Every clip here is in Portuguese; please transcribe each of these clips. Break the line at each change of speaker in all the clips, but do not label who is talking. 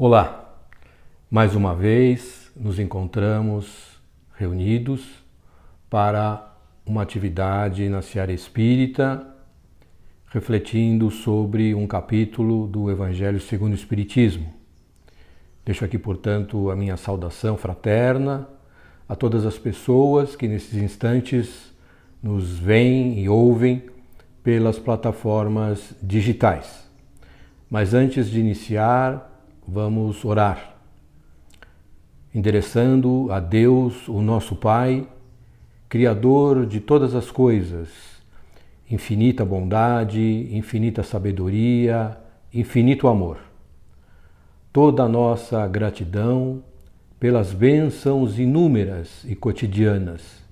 Olá, mais uma vez nos encontramos reunidos para uma atividade na Seara Espírita, refletindo sobre um capítulo do Evangelho segundo o Espiritismo. Deixo aqui, portanto, a minha saudação fraterna a todas as pessoas que nesses instantes nos veem e ouvem pelas plataformas digitais. Mas antes de iniciar, vamos orar, endereçando a Deus, o nosso Pai, Criador de todas as coisas, infinita bondade, infinita sabedoria, infinito amor. Toda a nossa gratidão pelas bênçãos inúmeras e cotidianas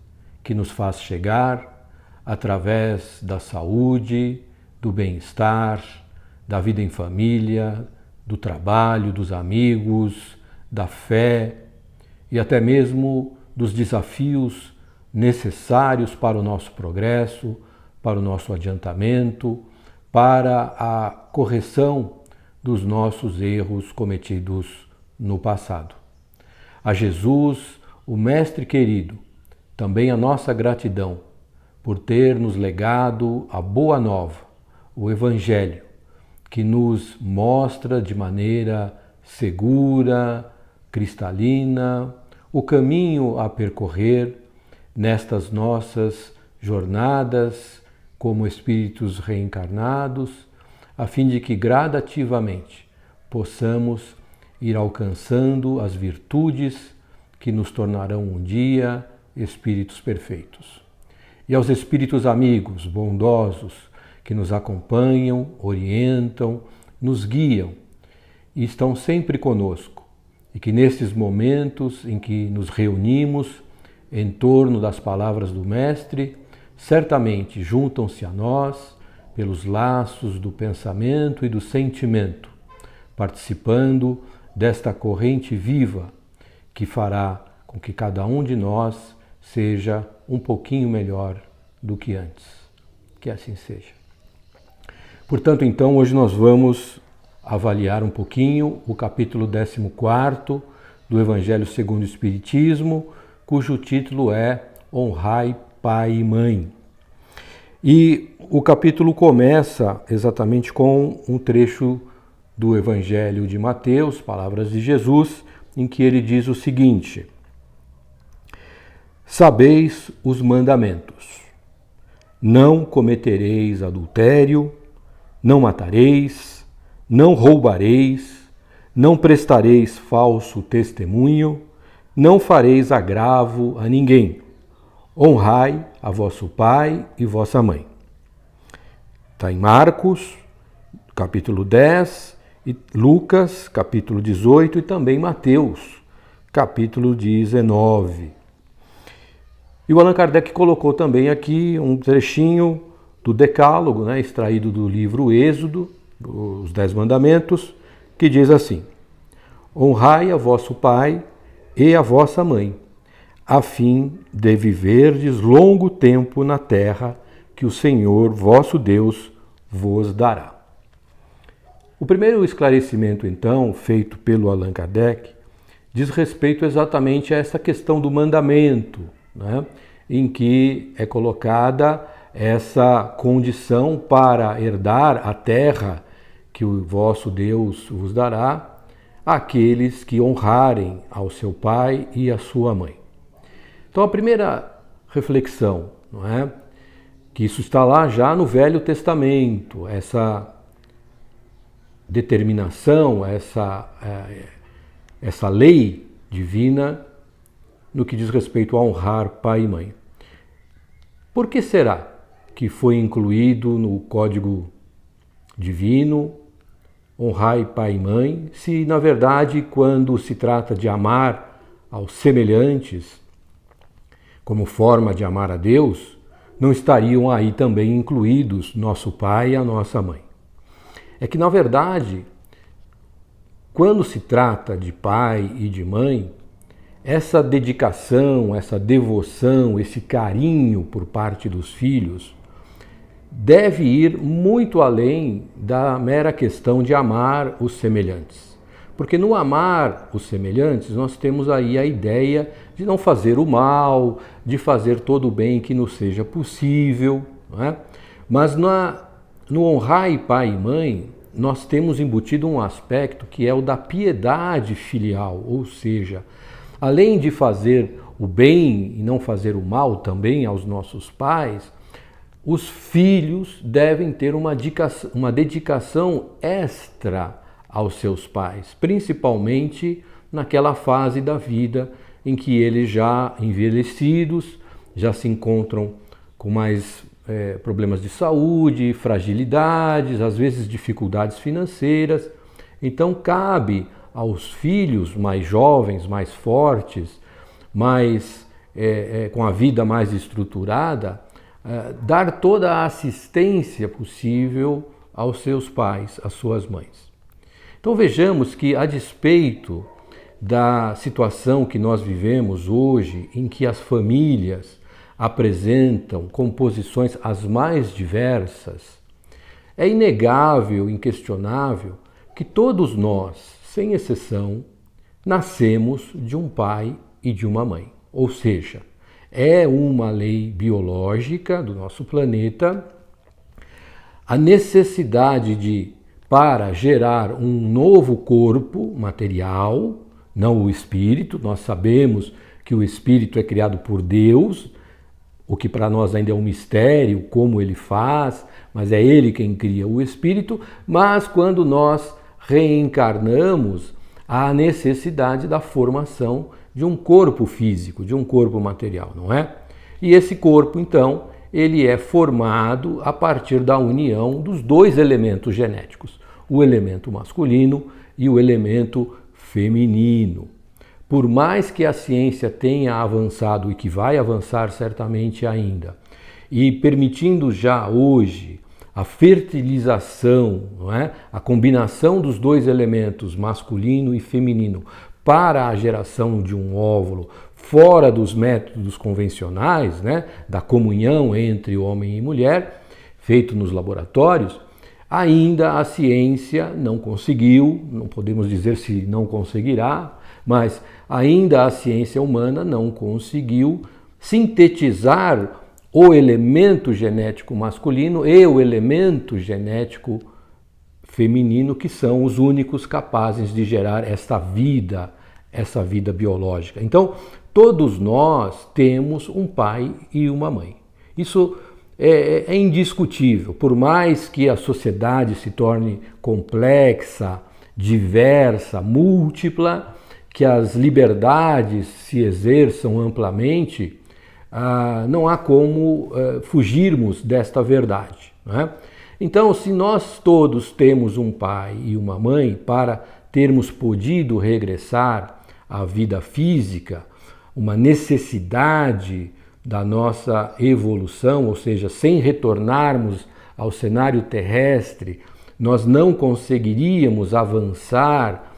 que nos faz chegar através da saúde, do bem-estar, da vida em família, do trabalho, dos amigos, da fé e até mesmo dos desafios necessários para o nosso progresso, para o nosso adiantamento, para a correção dos nossos erros cometidos no passado. A Jesus, o Mestre querido, também a nossa gratidão por ter nos legado a Boa Nova, o Evangelho, que nos mostra de maneira segura, cristalina, o caminho a percorrer nestas nossas jornadas como espíritos reencarnados, a fim de que gradativamente possamos ir alcançando as virtudes que nos tornarão um dia espíritos perfeitos. E aos espíritos amigos, bondosos, que nos acompanham, orientam, nos guiam e estão sempre conosco, e que nesses momentos em que nos reunimos em torno das palavras do Mestre, certamente juntam-se a nós pelos laços do pensamento e do sentimento, participando desta corrente viva que fará com que cada um de nós seja um pouquinho melhor do que antes. Que assim seja. Portanto, então, hoje nós vamos avaliar um pouquinho o capítulo 14 do Evangelho segundo o Espiritismo, cujo título é Honrai Pai e Mãe. E o capítulo começa exatamente com um trecho do Evangelho de Mateus, palavras de Jesus, em que ele diz o seguinte: Sabeis os mandamentos. Não cometereis adultério, não matareis, não roubareis, não prestareis falso testemunho, não fareis agravo a ninguém. Honrai a vosso pai e vossa mãe. Está em Marcos, capítulo 10, e Lucas, capítulo 18, e também Mateus, capítulo 19. E o Allan Kardec colocou também aqui um trechinho do Decálogo, extraído do livro Êxodo, os 10 Mandamentos, que diz assim: Honrai a vosso pai e a vossa mãe, a fim de viverdes longo tempo na terra que o Senhor vosso Deus vos dará. O primeiro esclarecimento, então, feito pelo Allan Kardec, diz respeito exatamente a essa questão do mandamento, em que é colocada essa condição para herdar a terra que o vosso Deus vos dará, àqueles que honrarem ao seu pai e à sua mãe. Então a primeira reflexão, que isso está lá já no Velho Testamento, essa determinação, essa lei divina no que diz respeito a honrar pai e mãe. Por que será que foi incluído no Código Divino honrai pai e mãe, se na verdade quando se trata de amar aos semelhantes como forma de amar a Deus, não estariam aí também incluídos nosso pai e a nossa mãe? É que na verdade, quando se trata de pai e de mãe, essa dedicação, essa devoção, esse carinho por parte dos filhos deve ir muito além da mera questão de amar os semelhantes. Porque no amar os semelhantes, nós temos aí a ideia de não fazer o mal, de fazer todo o bem que nos seja possível, não é? Mas no honrai pai e mãe, nós temos embutido um aspecto que é o da piedade filial, ou seja, além de fazer o bem e não fazer o mal também aos nossos pais, os filhos devem ter uma dedicação extra aos seus pais, principalmente naquela fase da vida em que eles já envelhecidos, já se encontram com mais problemas de saúde, fragilidades, às vezes dificuldades financeiras. Então cabe aos filhos mais jovens, mais fortes, com a vida mais estruturada, dar toda a assistência possível aos seus pais, às suas mães. Então vejamos que, a despeito da situação que nós vivemos hoje, em que as famílias apresentam composições as mais diversas, é inegável, inquestionável, que todos nós, sem exceção, nascemos de um pai e de uma mãe. Ou seja, é uma lei biológica do nosso planeta a necessidade para gerar um novo corpo material, não o espírito. Nós sabemos que o espírito é criado por Deus, o que para nós ainda é um mistério, como ele faz, mas é ele quem cria o espírito. Mas quando nós reencarnamos, há a necessidade da formação de um corpo físico, de um corpo material, não é? E esse corpo, então, ele é formado a partir da união dos dois elementos genéticos, o elemento masculino e o elemento feminino. Por mais que a ciência tenha avançado e que vai avançar certamente ainda, e permitindo já hoje a fertilização, não é? A combinação dos dois elementos masculino e feminino para a geração de um óvulo fora dos métodos convencionais, né, da comunhão entre homem e mulher, feito nos laboratórios, ainda a ciência não conseguiu, não podemos dizer se não conseguirá, mas ainda a ciência humana não conseguiu sintetizar o elemento genético masculino e o elemento genético feminino, que são os únicos capazes de gerar essa vida biológica. Então, todos nós temos um pai e uma mãe. Isso é indiscutível. Por mais que a sociedade se torne complexa, diversa, múltipla, que as liberdades se exerçam amplamente, não há como fugirmos desta verdade, não é? Então, se nós todos temos um pai e uma mãe, para termos podido regressar à vida física, uma necessidade da nossa evolução, ou seja, sem retornarmos ao cenário terrestre, nós não conseguiríamos avançar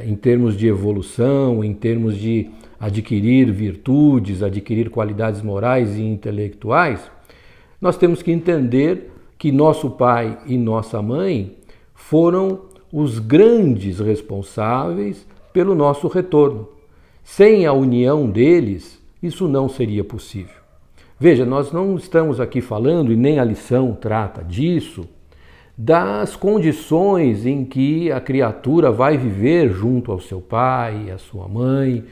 em termos de evolução, em termos de adquirir virtudes, adquirir qualidades morais e intelectuais. Nós temos que entender que nosso pai e nossa mãe foram os grandes responsáveis pelo nosso retorno. Sem a união deles, isso não seria possível. Veja, nós não estamos aqui falando, e nem a lição trata disso, das condições em que a criatura vai viver junto ao seu pai e à sua mãe,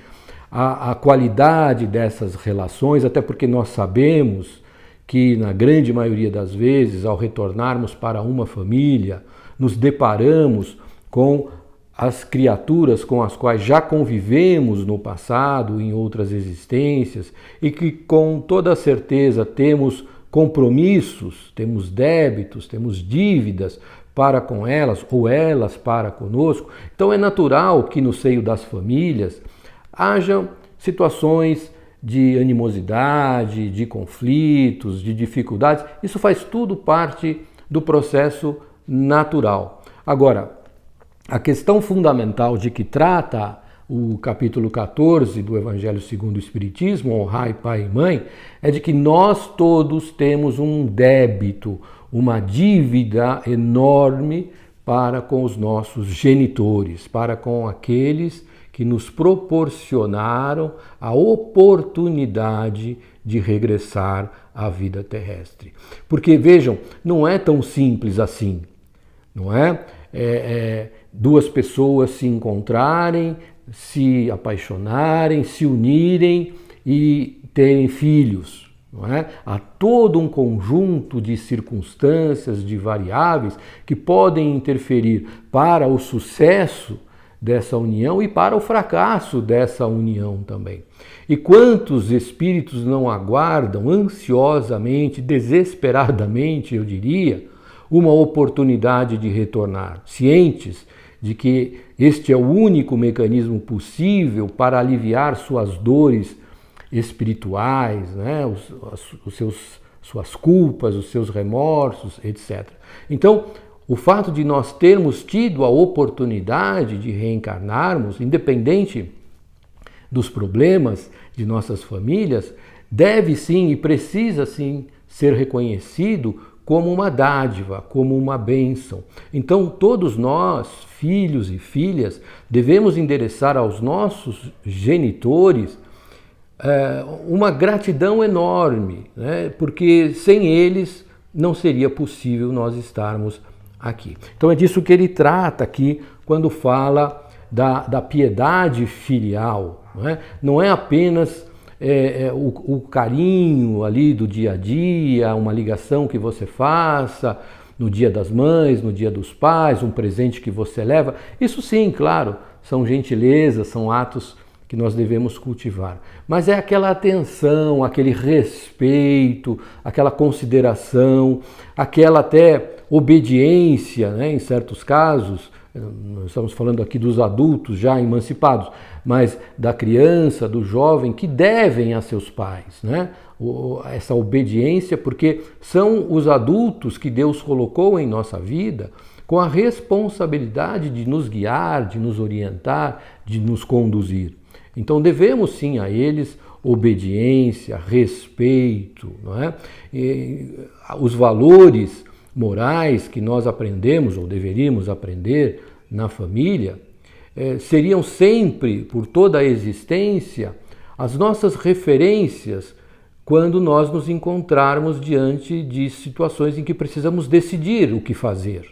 a qualidade dessas relações, até porque nós sabemos que, na grande maioria das vezes, ao retornarmos para uma família, nos deparamos com as criaturas com as quais já convivemos no passado, em outras existências, e que com toda certeza temos compromissos, temos débitos, temos dívidas para com elas, ou elas para conosco. Então é natural que no seio das famílias hajam situações de animosidade, de conflitos, de dificuldades. Isso faz tudo parte do processo natural. Agora, a questão fundamental de que trata o capítulo 14 do Evangelho segundo o Espiritismo, honrai pai e mãe, é de que nós todos temos um débito, uma dívida enorme para com os nossos genitores, para com aqueles que nos proporcionaram a oportunidade de regressar à vida terrestre. Porque, vejam, não é tão simples assim, não é? Duas pessoas se encontrarem, se apaixonarem, se unirem e terem filhos. Não é? Há todo um conjunto de circunstâncias, de variáveis que podem interferir para o sucesso dessa união e para o fracasso dessa união também. E quantos espíritos não aguardam ansiosamente, desesperadamente, eu diria, uma oportunidade de retornar, cientes de que este é o único mecanismo possível para aliviar suas dores espirituais, né? Suas culpas, os seus remorsos, etc. Então, o fato de nós termos tido a oportunidade de reencarnarmos, independente dos problemas de nossas famílias, deve sim e precisa sim ser reconhecido como uma dádiva, como uma bênção. Então, todos nós, filhos e filhas, devemos endereçar aos nossos genitores uma gratidão enorme, né? Porque sem eles não seria possível nós estarmos aqui. Então é disso que ele trata aqui quando fala da piedade filial. Não é apenas o carinho ali do dia a dia, uma ligação que você faça no dia das mães, no dia dos pais, um presente que você leva. Isso sim, claro, são gentilezas, são atos que nós devemos cultivar. Mas é aquela atenção, aquele respeito, aquela consideração, aquela até obediência, né, em certos casos. Nós estamos falando aqui dos adultos já emancipados, mas da criança, do jovem, que devem a seus pais, né? Essa obediência, porque são os adultos que Deus colocou em nossa vida com a responsabilidade de nos guiar, de nos orientar, de nos conduzir. Então devemos sim a eles obediência, respeito, não é? E os valores morais que nós aprendemos ou deveríamos aprender na família seriam sempre, por toda a existência, as nossas referências quando nós nos encontrarmos diante de situações em que precisamos decidir o que fazer.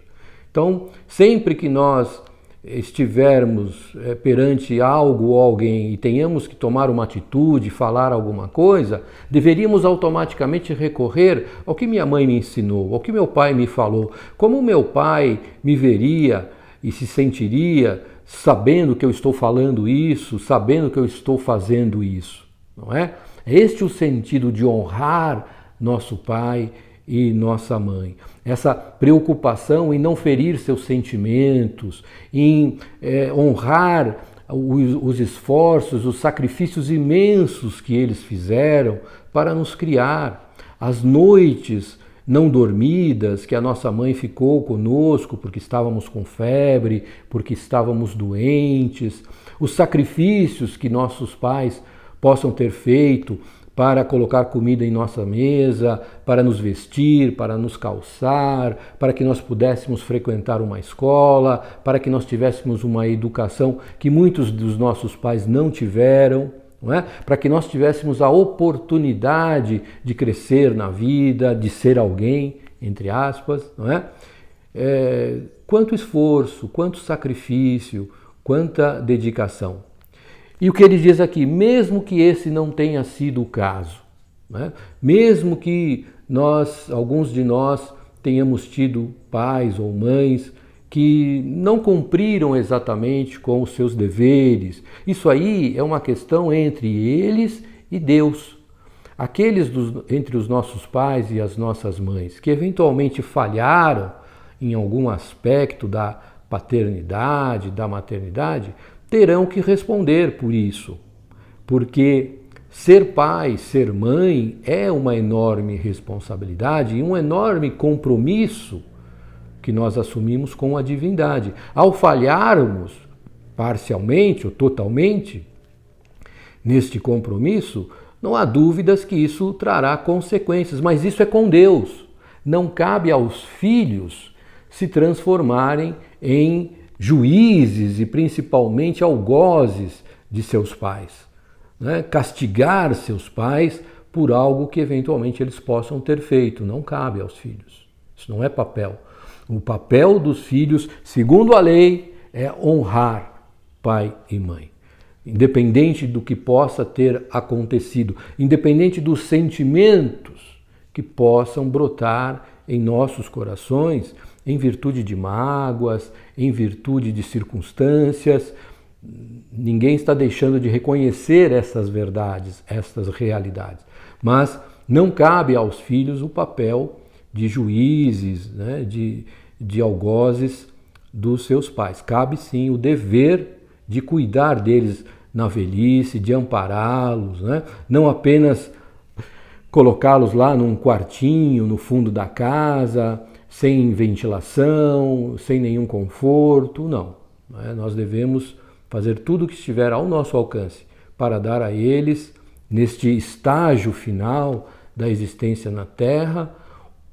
Então, sempre que nós estivermos perante algo ou alguém e tenhamos que tomar uma atitude, falar alguma coisa, deveríamos automaticamente recorrer ao que minha mãe me ensinou, ao que meu pai me falou, como meu pai me veria e se sentiria sabendo que eu estou falando isso, sabendo que eu estou fazendo isso, não é? É este o sentido de honrar nosso pai e nossa mãe. Essa preocupação em não ferir seus sentimentos, em honrar os esforços, os sacrifícios imensos que eles fizeram para nos criar. As noites não dormidas que a nossa mãe ficou conosco porque estávamos com febre, porque estávamos doentes, os sacrifícios que nossos pais possam ter feito para colocar comida em nossa mesa, para nos vestir, para nos calçar, para que nós pudéssemos frequentar uma escola, para que nós tivéssemos uma educação que muitos dos nossos pais não tiveram, não é? Para que nós tivéssemos a oportunidade de crescer na vida, de ser alguém, entre aspas, não é? Quanto esforço, quanto sacrifício, quanta dedicação. E o que ele diz aqui, mesmo que esse não tenha sido o caso, né? Mesmo que alguns de nós tenhamos tido pais ou mães que não cumpriram exatamente com os seus deveres, isso aí é uma questão entre eles e Deus. Aqueles entre os nossos pais e as nossas mães que eventualmente falharam em algum aspecto da paternidade, da maternidade, terão que responder por isso, porque ser pai, ser mãe é uma enorme responsabilidade e um enorme compromisso que nós assumimos com a divindade. Ao falharmos parcialmente ou totalmente neste compromisso, não há dúvidas que isso trará consequências, mas isso é com Deus. Não cabe aos filhos se transformarem em juízes e principalmente algozes de seus pais, né? Castigar seus pais por algo que eventualmente eles possam ter feito. Não cabe aos filhos. Isso não é papel. O papel dos filhos, segundo a lei, é honrar pai e mãe. Independente do que possa ter acontecido, independente dos sentimentos que possam brotar em nossos corações, em virtude de mágoas, em virtude de circunstâncias, ninguém está deixando de reconhecer essas verdades, essas realidades. Mas não cabe aos filhos o papel de juízes, né, de algozes dos seus pais. Cabe sim o dever de cuidar deles na velhice, de ampará-los, né? Não apenas colocá-los lá num quartinho no fundo da casa, sem ventilação, sem nenhum conforto, não. Nós devemos fazer tudo o que estiver ao nosso alcance para dar a eles, neste estágio final da existência na Terra,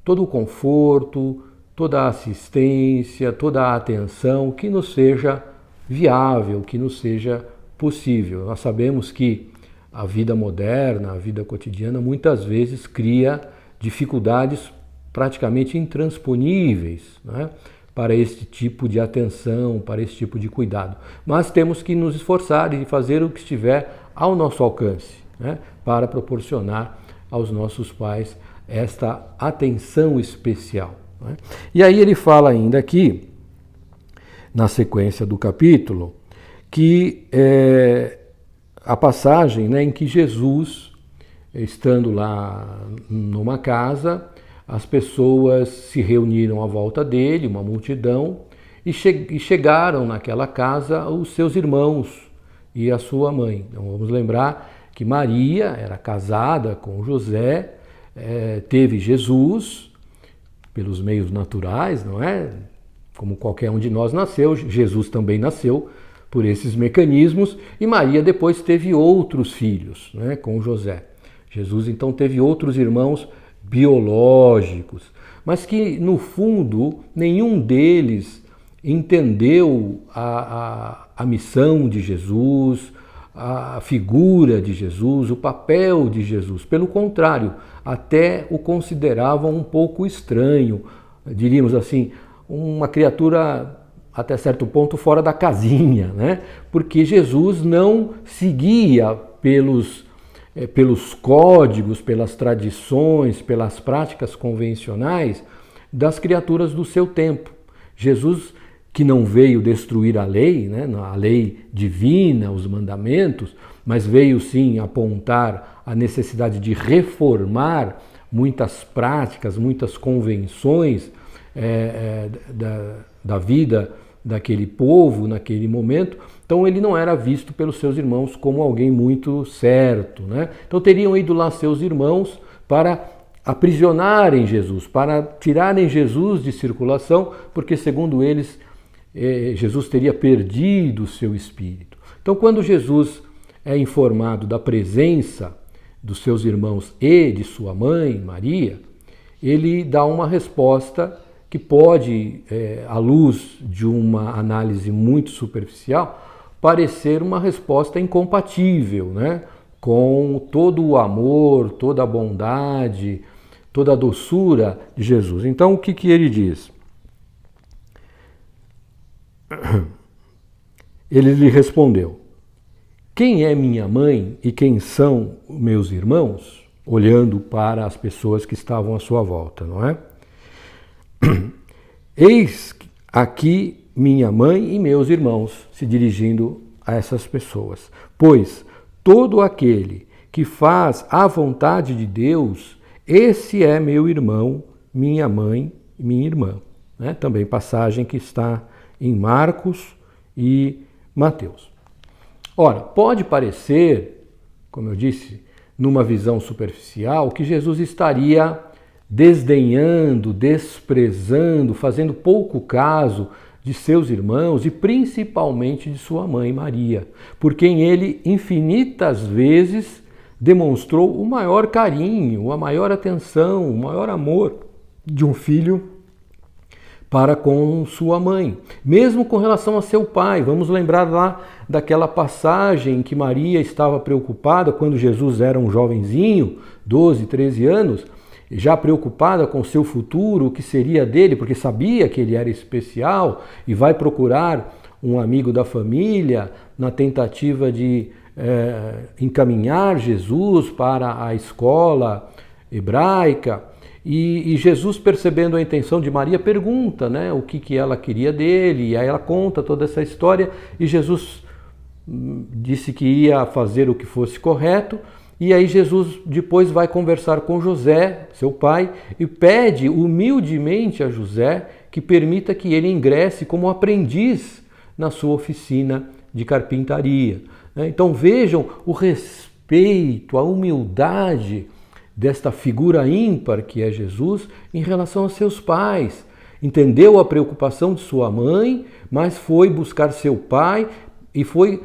todo o conforto, toda a assistência, toda a atenção que nos seja viável, que nos seja possível. Nós sabemos que a vida moderna, a vida cotidiana, muitas vezes cria dificuldades praticamente intransponíveis, né, para este tipo de atenção, para esse tipo de cuidado. Mas temos que nos esforçar e fazer o que estiver ao nosso alcance, né, para proporcionar aos nossos pais esta atenção especial, né? E aí ele fala ainda aqui, na sequência do capítulo, que a passagem, né, em que Jesus, estando lá numa casa, as pessoas se reuniram à volta dele, uma multidão, e chegaram naquela casa os seus irmãos e a sua mãe. Então vamos lembrar que Maria era casada com José, teve Jesus pelos meios naturais, não é? Como qualquer um de nós nasceu, Jesus também nasceu por esses mecanismos, e Maria depois teve outros filhos, né, com José. Jesus então teve outros irmãos biológicos, mas que no fundo nenhum deles entendeu a missão de Jesus, a figura de Jesus, o papel de Jesus. Pelo contrário, até o consideravam um pouco estranho, diríamos assim, uma criatura até certo ponto fora da casinha, né? Porque Jesus não seguia pelos códigos, pelas tradições, pelas práticas convencionais das criaturas do seu tempo. Jesus, que não veio destruir a lei, né, a lei divina, os mandamentos, mas veio sim apontar a necessidade de reformar muitas práticas, muitas convenções da vida daquele povo naquele momento. Então ele não era visto pelos seus irmãos como alguém muito certo, né? Então teriam ido lá seus irmãos para aprisionarem Jesus, para tirarem Jesus de circulação, porque segundo eles Jesus teria perdido o seu espírito. Então quando Jesus é informado da presença dos seus irmãos e de sua mãe, Maria, ele dá uma resposta que pode, à luz de uma análise muito superficial, parecer uma resposta incompatível, né, com todo o amor, toda a bondade, toda a doçura de Jesus. Então, o que ele diz? Ele lhe respondeu: quem é minha mãe e quem são meus irmãos? Olhando para as pessoas que estavam à sua volta, não é? Eis aqui minha mãe e meus irmãos, se dirigindo a essas pessoas. Pois todo aquele que faz a vontade de Deus, esse é meu irmão, minha mãe e minha irmã. Né? Também passagem que está em Marcos e Mateus. Ora, pode parecer, como eu disse, numa visão superficial, que Jesus estaria desdenhando, desprezando, fazendo pouco caso de seus irmãos e principalmente de sua mãe Maria, por quem ele infinitas vezes demonstrou o maior carinho, a maior atenção, o maior amor de um filho para com sua mãe, mesmo com relação a seu pai. Vamos lembrar lá daquela passagem em que Maria estava preocupada quando Jesus era um jovenzinho, 12, 13 anos, já preocupada com seu futuro, o que seria dele, porque sabia que ele era especial e vai procurar um amigo da família na tentativa de encaminhar Jesus para a escola hebraica. E Jesus, percebendo a intenção de Maria, pergunta, né, o que ela queria dele, e aí ela conta toda essa história, e Jesus disse que ia fazer o que fosse correto, e aí Jesus depois vai conversar com José, seu pai, e pede humildemente a José que permita que ele ingresse como aprendiz na sua oficina de carpintaria. Então vejam o respeito, a humildade desta figura ímpar que é Jesus em relação aos seus pais. Entendeu a preocupação de sua mãe, mas foi buscar seu pai e foi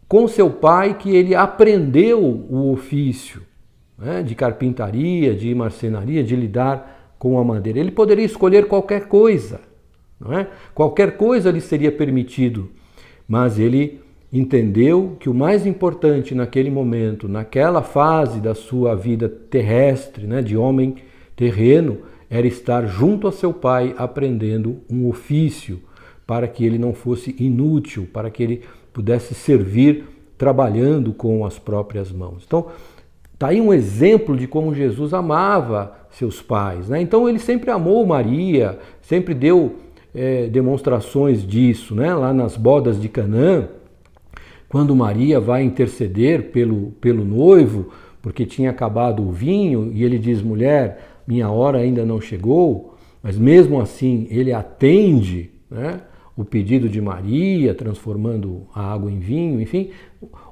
com seu pai que ele aprendeu o ofício, né, de carpintaria, de marcenaria, de lidar com a madeira. Ele poderia escolher qualquer coisa, não é? Qualquer coisa lhe seria permitido, mas ele entendeu que o mais importante naquele momento, naquela fase da sua vida terrestre, né, de homem terreno, era estar junto a seu pai aprendendo um ofício, para que ele não fosse inútil, para que ele pudesse servir trabalhando com as próprias mãos. Então, está aí um exemplo de como Jesus amava seus pais, né? Então, ele sempre amou Maria, sempre deu demonstrações disso, né? Lá nas bodas de Canaã, quando Maria vai interceder pelo noivo, porque tinha acabado o vinho, e ele diz, mulher, minha hora ainda não chegou, mas mesmo assim ele atende, né, o pedido de Maria, transformando a água em vinho, enfim,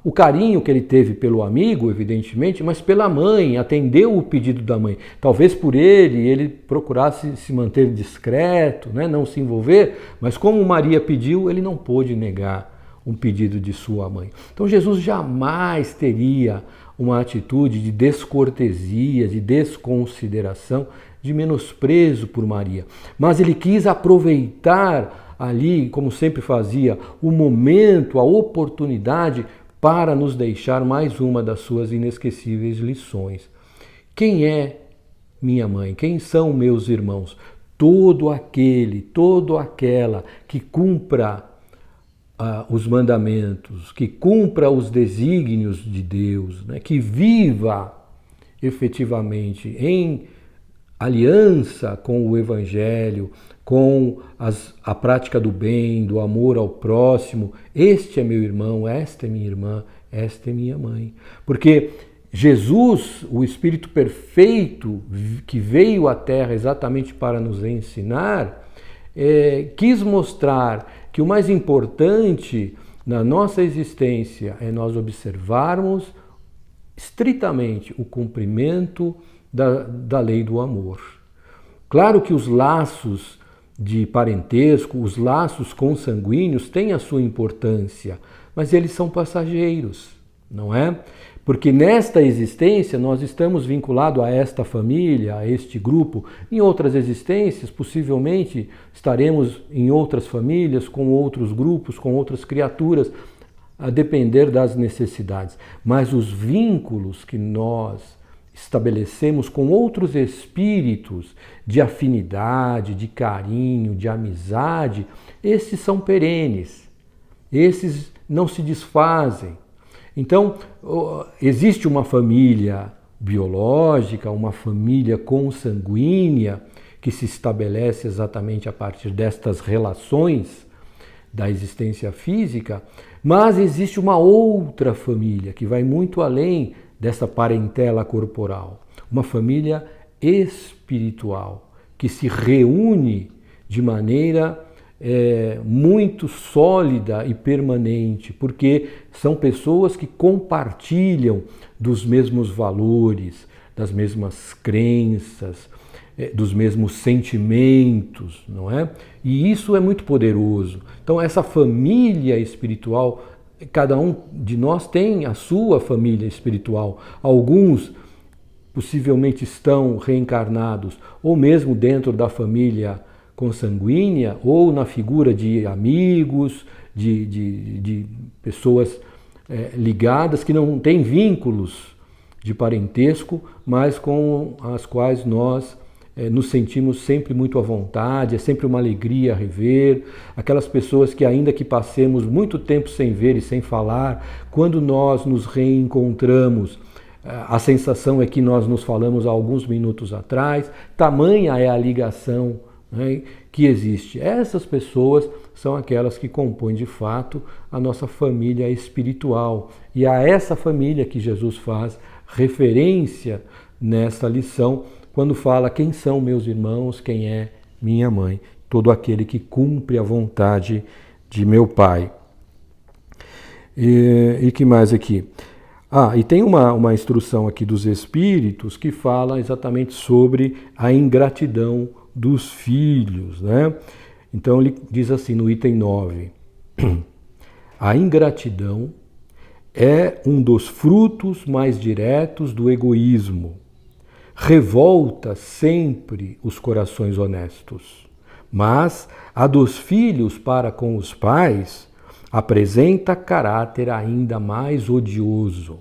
o carinho que ele teve pelo amigo, evidentemente, mas pela mãe, atendeu o pedido da mãe. Talvez por ele procurasse se manter discreto, né, não se envolver, mas como Maria pediu, ele não pôde negar um pedido de sua mãe. Então Jesus jamais teria uma atitude de descortesia, de desconsideração, de menosprezo por Maria. Mas ele quis aproveitar ali, como sempre fazia, o momento, a oportunidade para nos deixar mais uma das suas inesquecíveis lições. Quem é minha mãe? Quem são meus irmãos? Todo aquele, toda aquela que cumpra os mandamentos, que cumpra os desígnios de Deus, né? Que viva efetivamente em aliança com o Evangelho, com a prática do bem, do amor ao próximo. Este é meu irmão, esta é minha irmã, esta é minha mãe. Porque Jesus, o Espírito perfeito que veio à Terra exatamente para nos ensinar, quis mostrar que o mais importante na nossa existência é nós observarmos estritamente o cumprimento da lei do amor. Claro que os laços de parentesco, os laços consanguíneos têm a sua importância, mas eles são passageiros, não é? Porque nesta existência nós estamos vinculados a esta família, a este grupo. Em outras existências, possivelmente, estaremos em outras famílias, com outros grupos, com outras criaturas, a depender das necessidades. Mas os vínculos que nós estabelecemos com outros espíritos de afinidade, de carinho, de amizade, esses são perenes, esses não se desfazem. Então, existe uma família biológica, uma família consanguínea que se estabelece exatamente a partir destas relações da existência física, mas existe uma outra família que vai muito além dessa parentela corporal, uma família espiritual que se reúne de maneira muito sólida e permanente, porque são pessoas que compartilham dos mesmos valores, das mesmas crenças, dos mesmos sentimentos, não é? E isso é muito poderoso. Então essa família espiritual, cada um de nós tem a sua família espiritual. Alguns possivelmente estão reencarnados, ou mesmo dentro da família consanguínea ou na figura de amigos, de pessoas ligadas que não têm vínculos de parentesco, mas com as quais nós nos sentimos sempre muito à vontade, é sempre uma alegria rever, aquelas pessoas que ainda que passemos muito tempo sem ver e sem falar, quando nós nos reencontramos, a sensação é que nós nos falamos há alguns minutos atrás, tamanha é a ligação, né, que existe. Essas pessoas são aquelas que compõem de fato a nossa família espiritual. E a essa família que Jesus faz referência nesta lição, quando fala quem são meus irmãos, quem é minha mãe, todo aquele que cumpre a vontade de meu Pai. E que mais aqui? E tem uma instrução aqui dos Espíritos que fala exatamente sobre a ingratidão dos filhos, né? Então ele diz assim no item 9, a ingratidão é um dos frutos mais diretos do egoísmo. Revolta sempre os corações honestos, mas a dos filhos para com os pais apresenta caráter ainda mais odioso.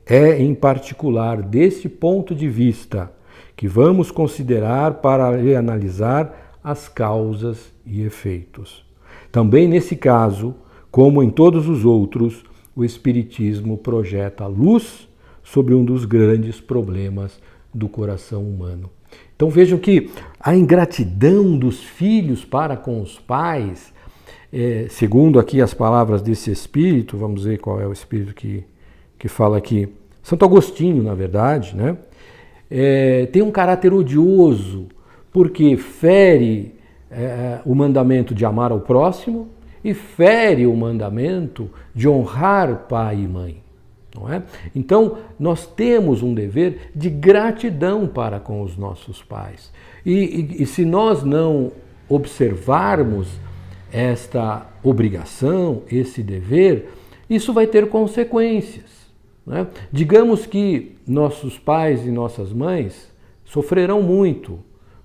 É em particular deste ponto de vista que vamos considerar para analisar as causas e efeitos. Também nesse caso, como em todos os outros, o Espiritismo projeta luz sobre um dos grandes problemas do coração humano. Então vejam que a ingratidão dos filhos para com os pais, segundo aqui as palavras desse espírito, vamos ver qual é o espírito que fala aqui, Santo Agostinho, na verdade, né? Tem um caráter odioso, porque fere o mandamento de amar ao próximo e fere o mandamento de honrar pai e mãe. Não é? Então, nós temos um dever de gratidão para com os nossos pais. E se nós não observarmos esta obrigação, esse dever, isso vai ter consequências. Né? Digamos que nossos pais e nossas mães sofrerão muito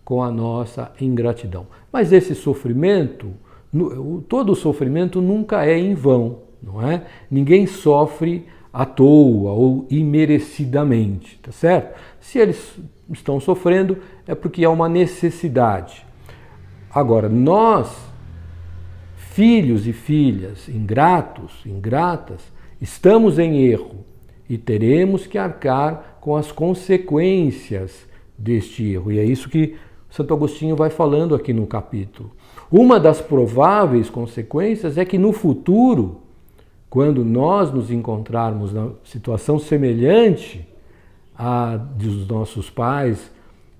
com a nossa ingratidão. Mas esse sofrimento, todo sofrimento nunca é em vão, não é? Ninguém sofre à toa ou imerecidamente, tá certo? Se eles estão sofrendo é porque há uma necessidade. Agora, nós, filhos e filhas ingratos, ingratas, estamos em erro e teremos que arcar com as consequências deste erro. E é isso que Santo Agostinho vai falando aqui no capítulo. Uma das prováveis consequências é que no futuro, quando nós nos encontrarmos na situação semelhante à dos nossos pais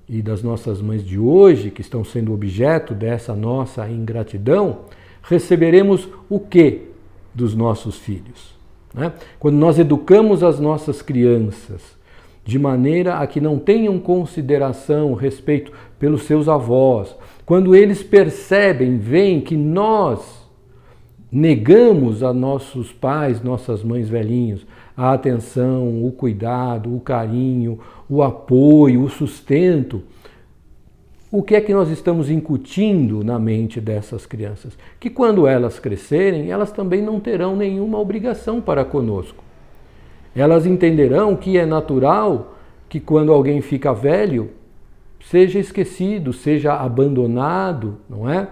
e das nossas mães de hoje, que estão sendo objeto dessa nossa ingratidão, receberemos o quê dos nossos filhos? Né? Quando nós educamos as nossas crianças de maneira a que não tenham consideração, respeito pelos seus avós, quando eles percebem, veem que nós negamos a nossos pais, nossas mães velhinhos, a atenção, o cuidado, o carinho, o apoio, o sustento, o que é que nós estamos incutindo na mente dessas crianças? Que quando elas crescerem, elas também não terão nenhuma obrigação para conosco. Elas entenderão que é natural que quando alguém fica velho, seja esquecido, seja abandonado, não é?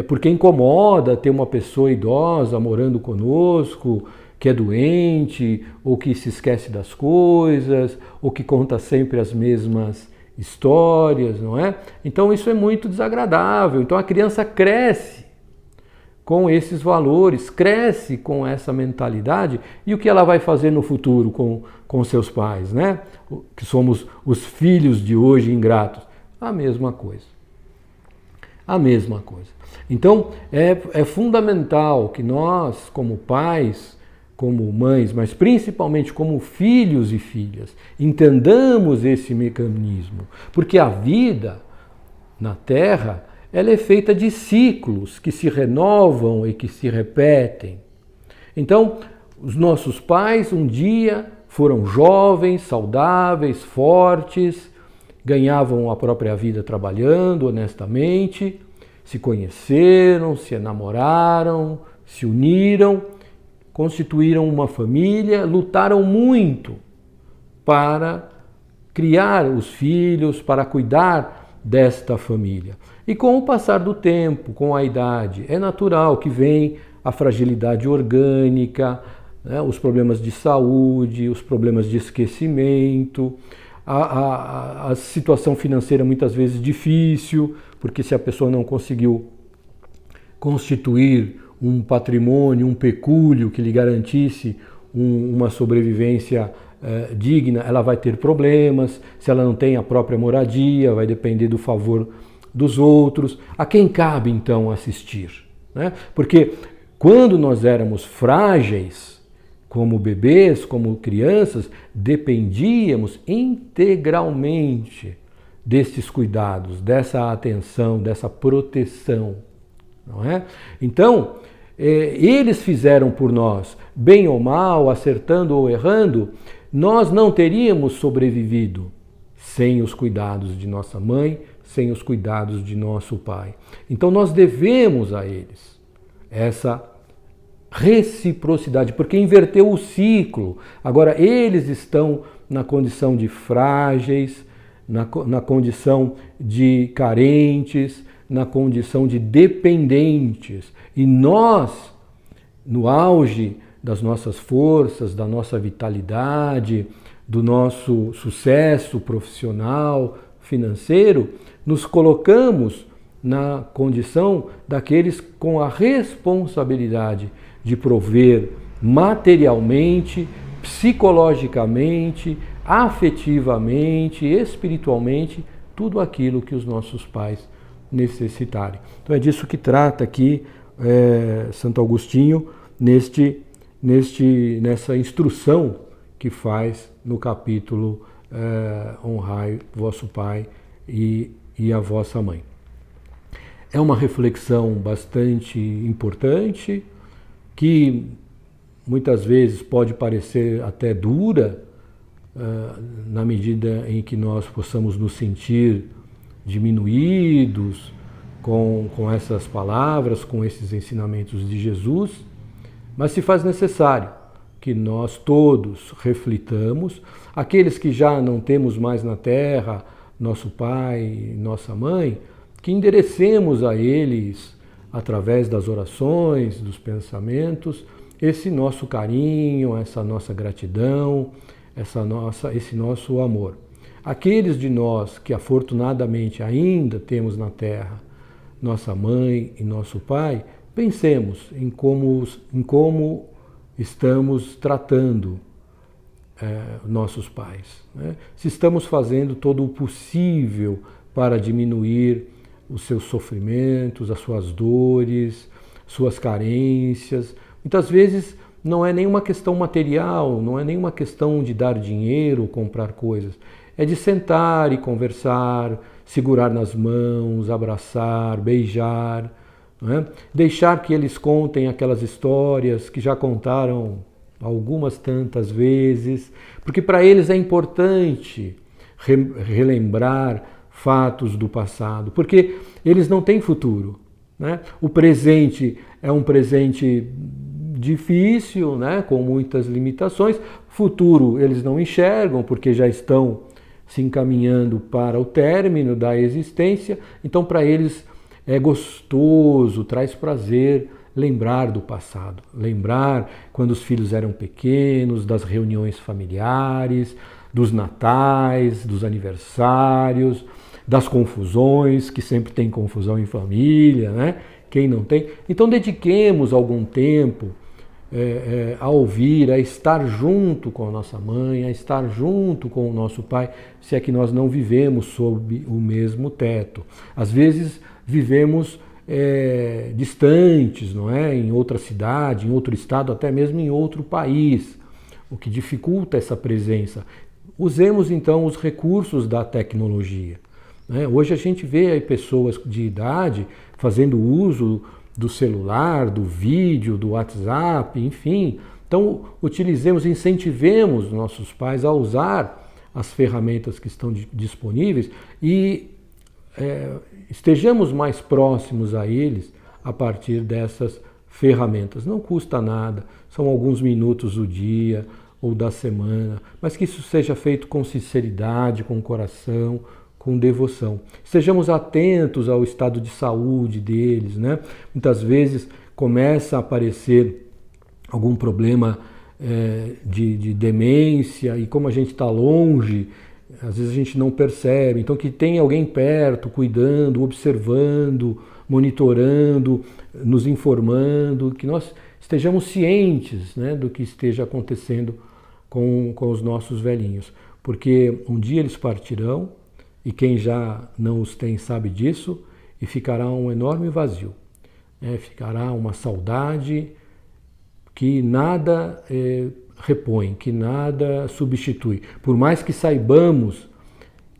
Porque incomoda ter uma pessoa idosa morando conosco, que é doente, ou que se esquece das coisas, ou que conta sempre as mesmas histórias, não é? Então isso é muito desagradável. Então a criança cresce com esses valores, cresce com essa mentalidade, e o que ela vai fazer no futuro com seus pais, né? Que somos os filhos de hoje ingratos. A mesma coisa. A mesma coisa. Então, é fundamental que nós, como pais, como mães, mas principalmente como filhos e filhas, entendamos esse mecanismo. Porque a vida na Terra, ela é feita de ciclos que se renovam e que se repetem. Então, os nossos pais um dia foram jovens, saudáveis, fortes, ganhavam a própria vida trabalhando honestamente, se conheceram, se enamoraram, se uniram, constituíram uma família, lutaram muito para criar os filhos, para cuidar desta família. E com o passar do tempo, com a idade, é natural que vem a fragilidade orgânica, né, os problemas de saúde, os problemas de esquecimento, a situação financeira muitas vezes difícil, porque se a pessoa não conseguiu constituir um patrimônio, um pecúlio que lhe garantisse uma sobrevivência digna, ela vai ter problemas. Se ela não tem a própria moradia, vai depender do favor dos outros. A quem cabe então assistir, né? Porque quando nós éramos frágeis, como bebês, como crianças, dependíamos integralmente destes cuidados, dessa atenção, dessa proteção, não é? Então, eles fizeram por nós, bem ou mal, acertando ou errando, nós não teríamos sobrevivido sem os cuidados de nossa mãe, sem os cuidados de nosso pai. Então nós devemos a eles essa reciprocidade, porque inverteu o ciclo. Agora eles estão na condição de frágeis, na condição de carentes, na condição de dependentes. E nós, no auge das nossas forças, da nossa vitalidade, do nosso sucesso profissional, financeiro, nos colocamos na condição daqueles com a responsabilidade de prover materialmente, psicologicamente, afetivamente, espiritualmente, tudo aquilo que os nossos pais necessitarem. Então é disso que trata aqui Santo Agostinho nessa instrução que faz no capítulo Honrai vosso pai e a vossa mãe. É uma reflexão bastante importante, que muitas vezes pode parecer até dura, na medida em que nós possamos nos sentir diminuídos com essas palavras, com esses ensinamentos de Jesus, mas se faz necessário que nós todos reflitamos, aqueles que já não temos mais na terra, nosso pai, nossa mãe, que enderecemos a eles, através das orações, dos pensamentos, esse nosso carinho, essa nossa gratidão, esse nosso amor. Aqueles de nós que afortunadamente ainda temos na terra nossa mãe e nosso pai, pensemos em como estamos tratando nossos pais, né? Se estamos fazendo todo o possível para diminuir os seus sofrimentos, as suas dores, suas carências. Muitas vezes não é nenhuma questão material, não é nenhuma questão de dar dinheiro ou comprar coisas. É de sentar e conversar, segurar nas mãos, abraçar, beijar, não é? Deixar que eles contem aquelas histórias que já contaram algumas tantas vezes, porque para eles é importante relembrar fatos do passado, porque eles não têm futuro, né? O presente é um presente difícil, né? Com muitas limitações. Futuro eles não enxergam, porque já estão se encaminhando para o término da existência. Então, para eles é gostoso, traz prazer lembrar do passado, lembrar quando os filhos eram pequenos, das reuniões familiares, dos natais, dos aniversários, das confusões, que sempre tem confusão em família, né? Quem não tem? Então dediquemos algum tempo a ouvir, a estar junto com a nossa mãe, a estar junto com o nosso pai, se é que nós não vivemos sob o mesmo teto. Às vezes vivemos distantes, não é? Em outra cidade, em outro estado, até mesmo em outro país, o que dificulta essa presença. Usemos então os recursos da tecnologia. Hoje a gente vê aí pessoas de idade fazendo uso do celular, do vídeo, do WhatsApp, enfim. Então utilizemos, incentivemos nossos pais a usar as ferramentas que estão disponíveis e estejamos mais próximos a eles a partir dessas ferramentas. Não custa nada, são alguns minutos do dia ou da semana, mas que isso seja feito com sinceridade, com coração, com devoção. Estejamos atentos ao estado de saúde deles, né? Muitas vezes começa a aparecer algum problema de demência e como a gente está longe, às vezes a gente não percebe. Então que tem alguém perto, cuidando, observando, monitorando, nos informando, que nós estejamos cientes, né, do que esteja acontecendo com os nossos velhinhos. Porque um dia eles partirão e quem já não os tem sabe disso e ficará um enorme vazio. Ficará uma saudade que nada repõe, que nada substitui. Por mais que saibamos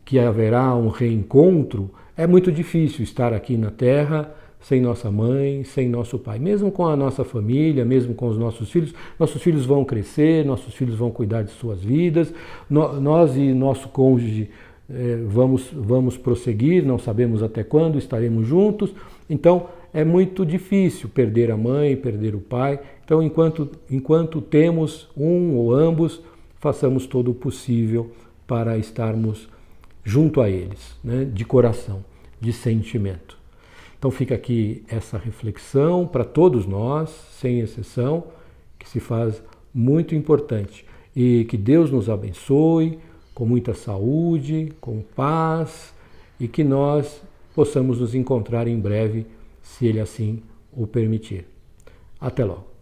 que haverá um reencontro, é muito difícil estar aqui na Terra sem nossa mãe, sem nosso pai. Mesmo com a nossa família, mesmo com os nossos filhos vão crescer, nossos filhos vão cuidar de suas vidas, nós e nosso cônjuge vamos prosseguir, não sabemos até quando estaremos juntos. Então é muito difícil perder a mãe, perder o pai. Então enquanto temos um ou ambos, façamos todo o possível para estarmos junto a eles, né, de coração, de sentimento. Então fica aqui essa reflexão para todos nós, sem exceção, que se faz muito importante. E que Deus nos abençoe com muita saúde, com paz, e que nós possamos nos encontrar em breve, se Ele assim o permitir. Até logo.